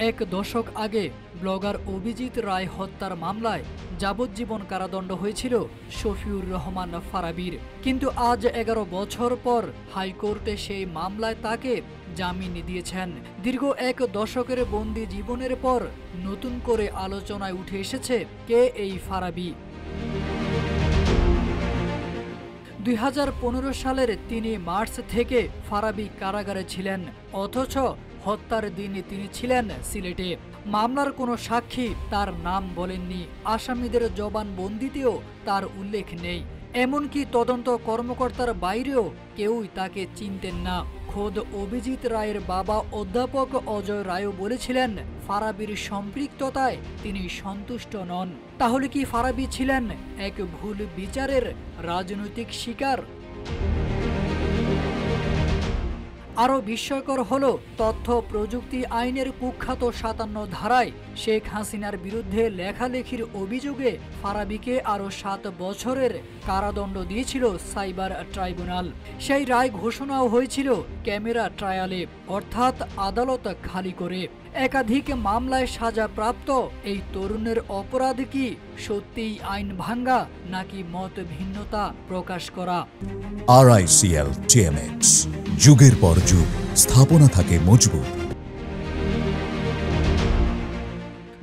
এক দশক আগে ব্লগার অভিজিৎ রায় হত্যার মামলায় যাবজ্জীবন কারাদণ্ড হয়েছিল শফিউর রহমান ফারাবীর। কিন্তু আজ 11 বছর পর হাইকোর্টে সেই মামলায় তাকে জামিন দিয়েছেন। দীর্ঘ এক দশকের বন্দি জীবনের পর নতুন করে আলোচনায় উঠে এসেছে কে এই ফারাবী। 2015 সালের 3 মার্চ থেকে ফারাবী কারাগারে ছিলেন, অথচ হত্যার দিনে তিনি ছিলেন সিলেটে। মামলার কোনো সাক্ষী তার নাম বলেননি, আসামিদের জবানবন্দিতেও তার উল্লেখ নেই। এমনকি তদন্ত কর্মকর্তার বাইরেও কেউই তাকে চিনতেন না। খোদ অভিজিৎ রায়ের বাবা অধ্যাপক অজয় রায়ও বলেছিলেন ফারাবীর সম্পৃক্ততায় তিনি সন্তুষ্ট নন। তাহলে কি ফারাবী ছিলেন এক ভুল বিচারের রাজনৈতিক শিকার? আরও বিস্ময়কর হলো, তথ্য প্রযুক্তি আইনের কুখ্যাত 57 ধারায় শেখ হাসিনার বিরুদ্ধে লেখালেখির অভিযোগে ফারাবীকে আরও 7 বছরের কারাদণ্ড দিয়েছিল সাইবার ট্রাইব্যুনাল। সেই রায় ঘোষণাও হয়েছিল ক্যামেরা ট্রায়ালে, অর্থাৎ আদালত খালি করে। একাধিক মামলায় সাজাপ্রাপ্ত এই তরুণের অপরাধ কি সত্যিই আইন ভাঙ্গা নাকি মত ভিন্নতা প্রকাশ করা? RICL TMX, যুগের পর যুগ স্থাপনা থাকে মজবুত।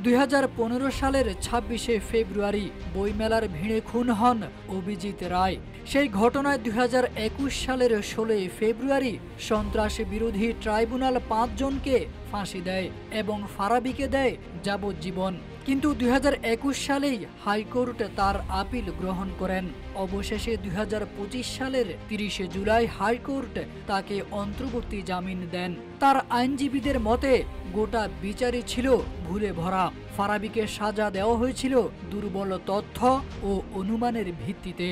2015 সালের 26শে ফেব্রুয়ারি বইমেলার ভিড়ে খুন হন অভিজিৎ রায়। সেই ঘটনায় 2021 সালের 16 ফেব্রুয়ারি সন্ত্রাস বিরোধী ট্রাইব্যুনাল 5 জনকে ফাঁসি দেয় এবং ফারাবীকে দেয় যাবজ্জীবন। কিন্তু 2021 সালেই হাইকোর্ট তার আপিল গ্রহণ করেন। অবশেষে 2025 সালের 30 জুলাই হাইকোর্ট তাকে অন্তর্বর্তী জামিন দেন। তার আইনজীবীদের মতে গোটা বিচারই ছিল ভুলে ভরা। ফারাবীকে সাজা দেওয়া হয়েছিল দুর্বল তথ্য ও অনুমানের ভিত্তিতে।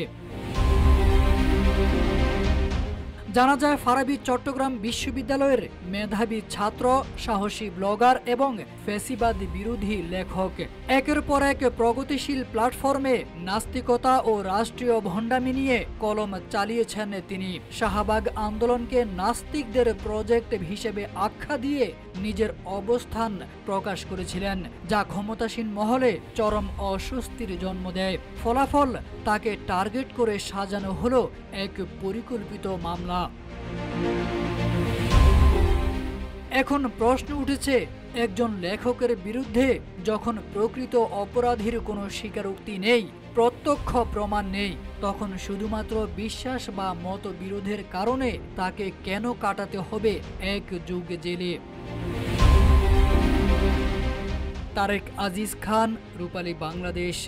জানা যায় ফারাবী চট্টগ্রাম বিশ্ববিদ্যালয়ের মেধাবী ছাত্র, সাহসী ব্লগার এবং ফ্যাসিবাদ বিরোধী লেখক। একের পর এক প্রগতিশীল প্ল্যাটফর্মে নাস্তিকতা ও রাষ্ট্রীয় ভণ্ডামি নিয়ে কলম চালিয়েছেন তিনি। শাহবাগ আন্দোলনকে নাস্তিকদের প্রজেক্ট হিসেবে আখ্যা দিয়ে নিজের অবস্থান প্রকাশ করেছিলেন, যা ক্ষমতাসীন মহলে চরম অস্বস্তির জন্ম দেয়। ফলাফল, তাকে টার্গেট করে সাজানো হলো এক পরিকল্পিত মামলা। এখন প্রশ্ন উঠেছে, একজন লেখকের বিরুদ্ধে যখন প্রকৃত অপরাধীর কোনো স্বীকারোক্তি নেই, প্রত্যক্ষ প্রমাণ নেই, তখন শুধুমাত্র বিশ্বাস বা মতবিরোধের কারণে তাকে কেন কাটাতে হবে 1 যুগ জেলে? তারেক আজিজ খান, রূপালী বাংলাদেশ।